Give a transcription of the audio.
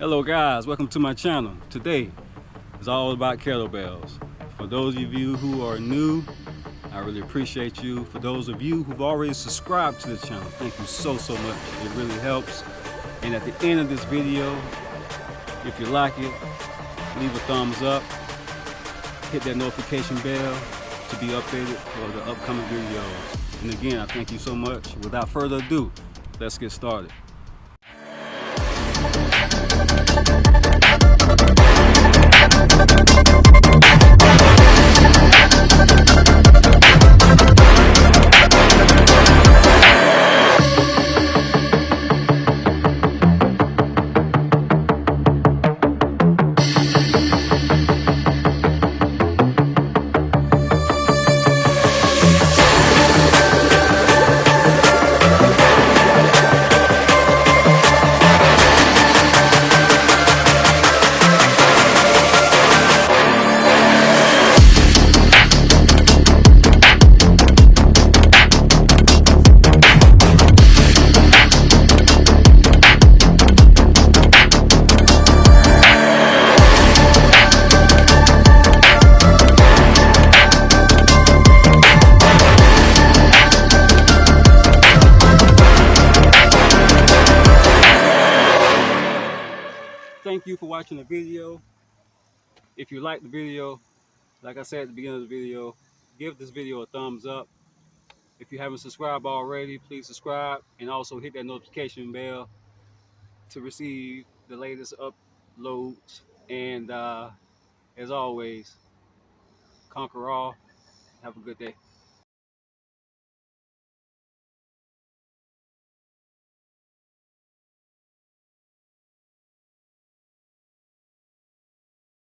Hello guys, welcome to my channel. Today is all about kettlebells. For those of you who are new, I really appreciate you. For those of you who've already subscribed to the channel, thank you so much. It really helps. And at the end of this video, if you like it, leave a thumbs up, hit that notification bell to be updated for the upcoming videos. And again, I thank you so much. Without further ado, let's get started. Thank you for watching the video. If you like the video, like I said at the beginning of the video, give this video a thumbs up. If you haven't subscribed already, please subscribe and also hit that notification bell to receive the latest uploads. And as always, conquer all. Have a good day.